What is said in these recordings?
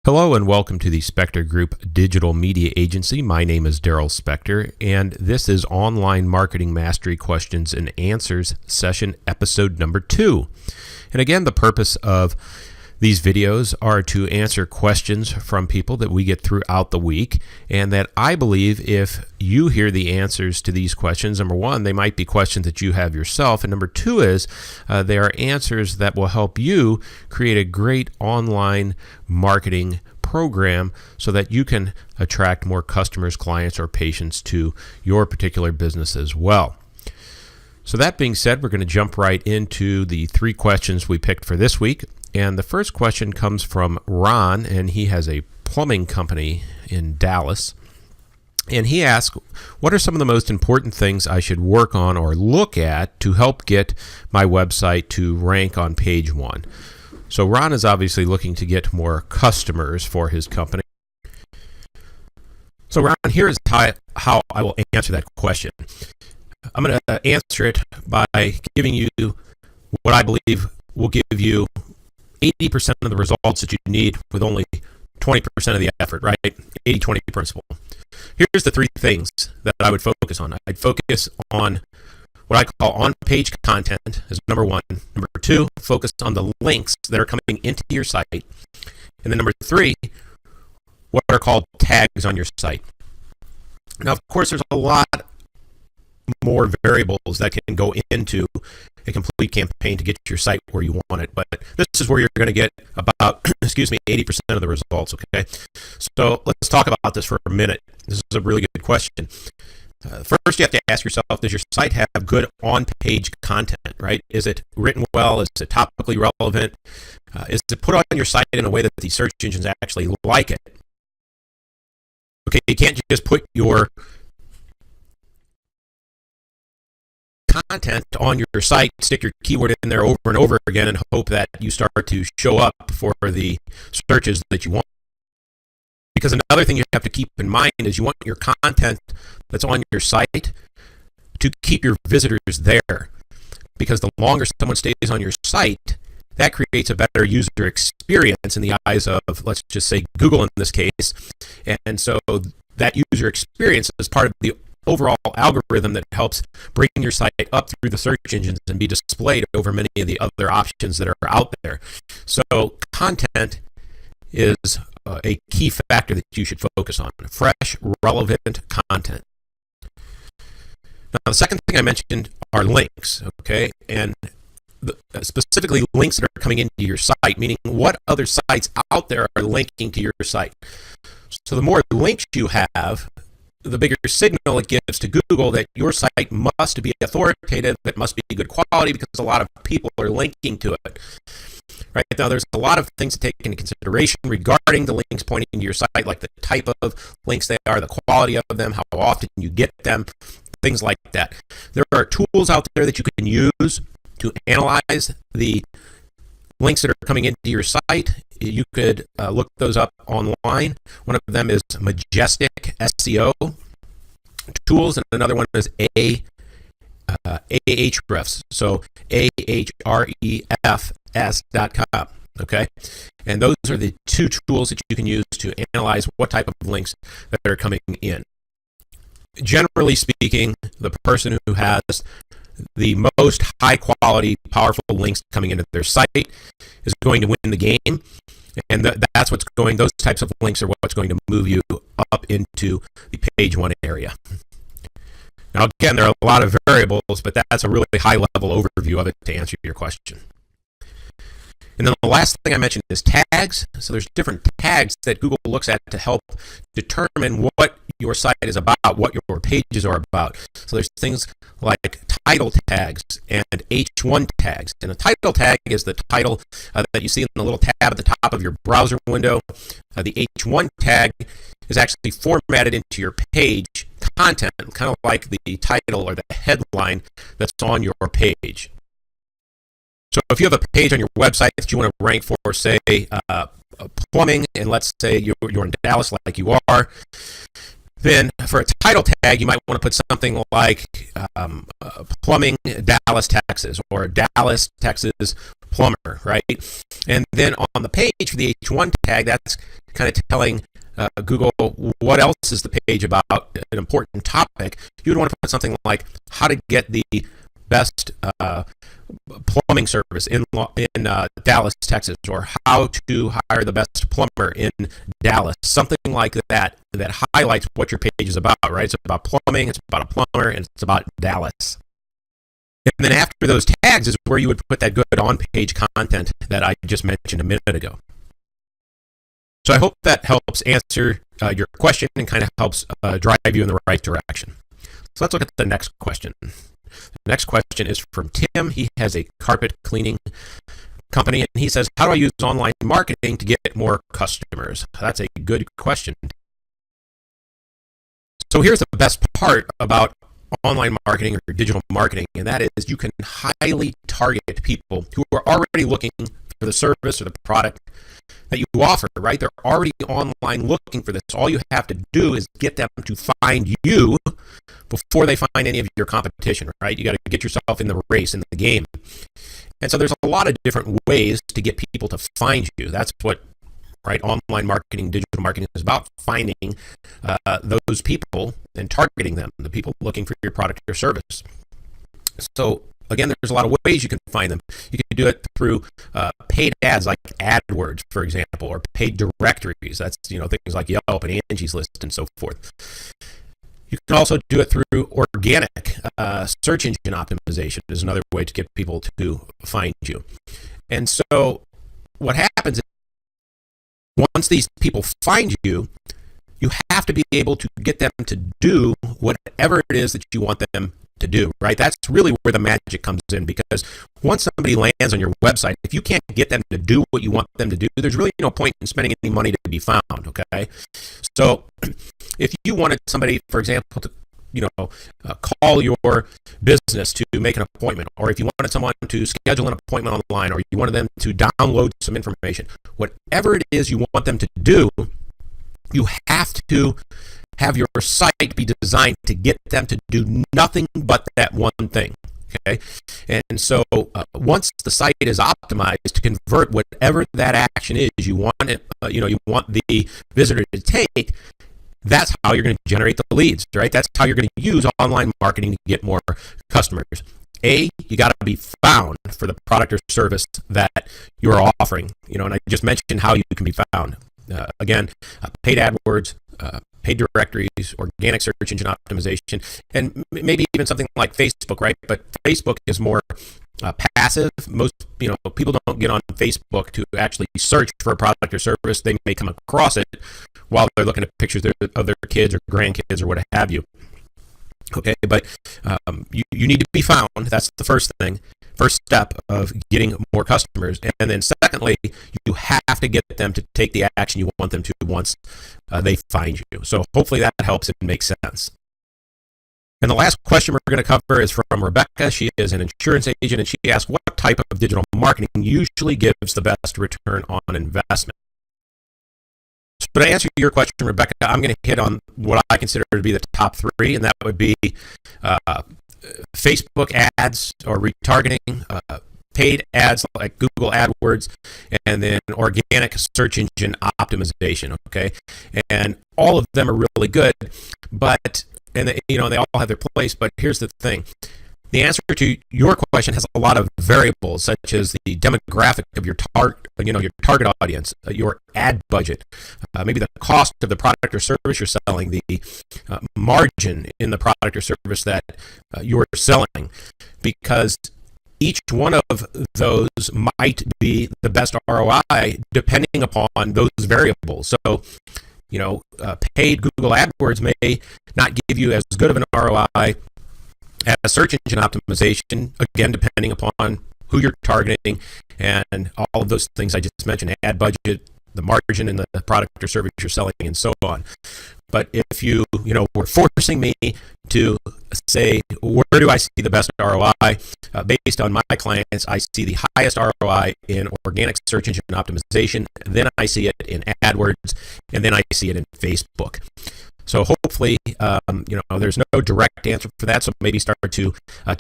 Hello and welcome to the Spector Group Digital Media Agency. My name is Daryl Spector, and this is Online Marketing Mastery Questions and Answers session episode number 2. And again, the purpose of these videos are to answer questions from people that we get throughout the week, and that I believe if you hear the answers to these questions, number one, they might be questions that you have yourself, and number two is they are answers that will help you create a great online marketing program so that you can attract more customers, clients, or patients to your particular business as well. So that being said, we're going to jump right into the 3 questions we picked for this week. And the first question comes from Ron, and he has a plumbing company in Dallas. And he asks, what are some of the most important things I should work on or look at to help get my website to rank on page 1? So Ron is obviously looking to get more customers for his company. So Ron, here is how I will answer that question. I'm going to answer it by giving you what I believe will give you 80% of the results that you need with only 20% of the effort, right? 80-20 principle. Here's the 3 things that I would focus on. I'd focus on what I call on-page content as number 1. Number 2, focus on the links that are coming into your site. And then number 3, what are called tags on your site. Now, of course, there's a lot more variables that can go into a complete campaign to get your site where you want it, but this is where you're going to get about 80% of the results. Okay, so let's talk about this for a minute. This is a really good question. First, you have to ask yourself, does your site have good on-page content, right? Is it written well? Is it topically relevant? Is it put on your site in a way that the search engines actually like it? Okay, you can't just put your content on your site, stick your keyword in there over and over again, and hope that you start to show up for the searches that you want. Because another thing you have to keep in mind is you want your content that's on your site to keep your visitors there. Because the longer someone stays on your site, that creates a better user experience in the eyes of, let's just say, Google in this case. And so that user experience is part of the overall algorithm that helps bring your site up through the search engines and be displayed over many of the other options that are out there. So content is a key factor that you should focus on. Fresh, relevant content. Now, the second thing I mentioned are links, okay? And specifically links that are coming into your site, meaning what other sites out there are linking to your site. So the more links you have, the bigger signal it gives to Google that your site must be authoritative, it must be good quality, because a lot of people are linking to it. Right now, there's a lot of things to take into consideration regarding the links pointing to your site, like the type of links they are, the quality of them, how often you get them, things like that. There are tools out there that you can use to analyze the links that are coming into your site. You could look those up online. One of them is Majestic SEO tools, and another one is Ahrefs. So ahrefs.com. Okay, and those are the 2 tools that you can use to analyze what type of links that are coming in. Generally speaking, the person who has the most high quality, powerful links coming into their site is going to win the game. And that's what's going, those types of links are what's going to move you up into the page 1 area. Now, again, there are a lot of variables, but that's a really high level overview of it to answer your question. And then the last thing I mentioned is tags. So there's different tags that Google looks at to help determine what your site is about, what your pages are about. So there's things like title tags and H1 tags. And a title tag is the title that you see in the little tab at the top of your browser window. The H1 tag is actually formatted into your page content, kind of like the title or the headline that's on your page. So if you have a page on your website that you want to rank for, say, plumbing, and let's say you're in Dallas like you are, Then for a title tag, you might want to put something like plumbing Dallas, Texas, or Dallas, Texas plumber, right? And then on the page for the H1 tag, that's kind of telling Google what else is the page about an important topic. You would want to put something like how to get the best plumbing service in Dallas, Texas, or how to hire the best plumber in Dallas. Something like that highlights what your page is about, right? It's about plumbing, it's about a plumber, and it's about Dallas. And then after those tags is where you would put that good on-page content that I just mentioned a minute ago. So I hope that helps answer your question and kind of helps drive you in the right direction. So let's look at the next question. The next question is from Tim. He has a carpet cleaning company, and he says, how do I use online marketing to get more customers? That's a good question. So here's the best part about online marketing or digital marketing, and that is you can highly target people who are already looking for the service or the product that you offer, right? They're already online looking for this. All you have to do is get them to find you before they find any of your competition, right? You got to get yourself in the race, in the game. And so there's a lot of different ways to get people to find you. That's what, right, online marketing, digital marketing is about, finding those people and targeting them, the people looking for your product or service. So again, there's a lot of ways you can find them. You can do it through paid ads like AdWords, for example, or paid directories. That's, things like Yelp and Angie's List and so forth. You can also do it through organic search engine optimization is another way to get people to find you. And so what happens is once these people find you, you have to be able to get them to do whatever it is that you want them to do, right? That's really where the magic comes in, because once somebody lands on your website, if you can't get them to do what you want them to do, there's really no point in spending any money to be found, okay? So if you wanted somebody, for example, to call your business to make an appointment, or if you wanted someone to schedule an appointment online, or you wanted them to download some information, whatever it is you want them to do, you have to have your site be designed to get them to do nothing but that one thing. Okay, and so once the site is optimized to convert whatever that action is you want it, you want the visitor to take, that's how you're going to generate the leads, right? That's how you're going to use online marketing to get more customers. You got to be found for the product or service that you're offering. And I just mentioned how you can be found. Again, paid AdWords, paid directories, organic search engine optimization, and maybe even something like Facebook, right? But Facebook is more passive. Most people don't get on Facebook to actually search for a product or service. They may come across it while they're looking at pictures of their kids or grandkids or what have you. Okay, but you need to be found. That's the first step of getting more customers. And then secondly, you have to get them to take the action you want them to once they find you. So hopefully that helps and makes sense. And the last question we're going to cover is from Rebecca. She is an insurance agent, and she asks, what type of digital marketing usually gives the best return on investment? So to answer your question, Rebecca, I'm going to hit on what I consider to be the top three, and that would be Facebook ads or retargeting, paid ads like Google AdWords, and then organic search engine optimization, okay? And all of them are really good, and they all have their place, but here's the thing. The answer to your question has a lot of variables, such as the demographic of your target audience, your ad budget, maybe the cost of the product or service you're selling, the margin in the product or service that you're selling, because each one of those might be the best ROI depending upon those variables. So, paid Google AdWords may not give you as good of an ROI as search engine optimization, again, depending upon who you're targeting and all of those things I just mentioned, ad budget, the margin in the product or service you're selling, and so on. But if you were forcing me to say, where do I see the best ROI? Based on my clients, I see the highest ROI in organic search engine optimization, then I see it in AdWords, and then I see it in Facebook. So hopefully, there's no direct answer for that. So maybe start to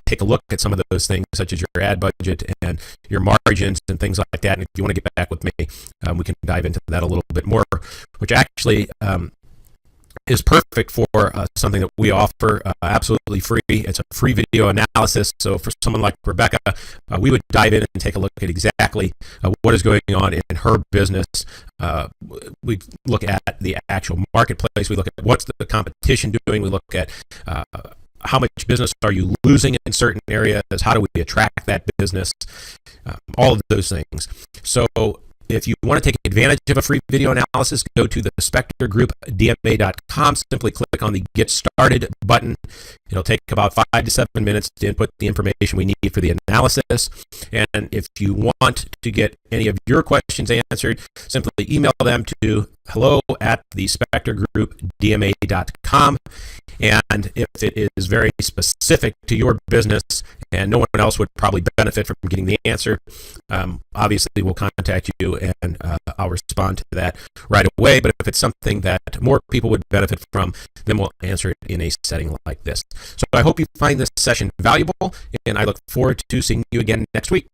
take a look at some of those things, such as your ad budget and your margins and things like that. And if you want to get back with me, we can dive into that a little bit more, which actually is perfect for something that we offer absolutely free. It's a free video analysis. So for someone like Rebecca, we would dive in and take a look at exactly what is going on in her business. We look at the actual marketplace. We look at what's the competition doing. We look at how much business are you losing in certain areas? How do we attract that business? All of those things. So if you want to take advantage of a free video analysis, go to the Spector Group, DMA.com. Simply click on the Get Started button. It'll take about 5 to 7 minutes to input the information we need for the analysis. And if you want to get any of your questions answered, simply email them to hello@thespectorgroupdma.com. And if it is very specific to your business and no one else would probably benefit from getting the answer, obviously we'll contact you and I'll respond to that right away. But if it's something that more people would benefit from, then we'll answer it in a setting like this. So I hope you find this session valuable, and I look forward to seeing you again next week.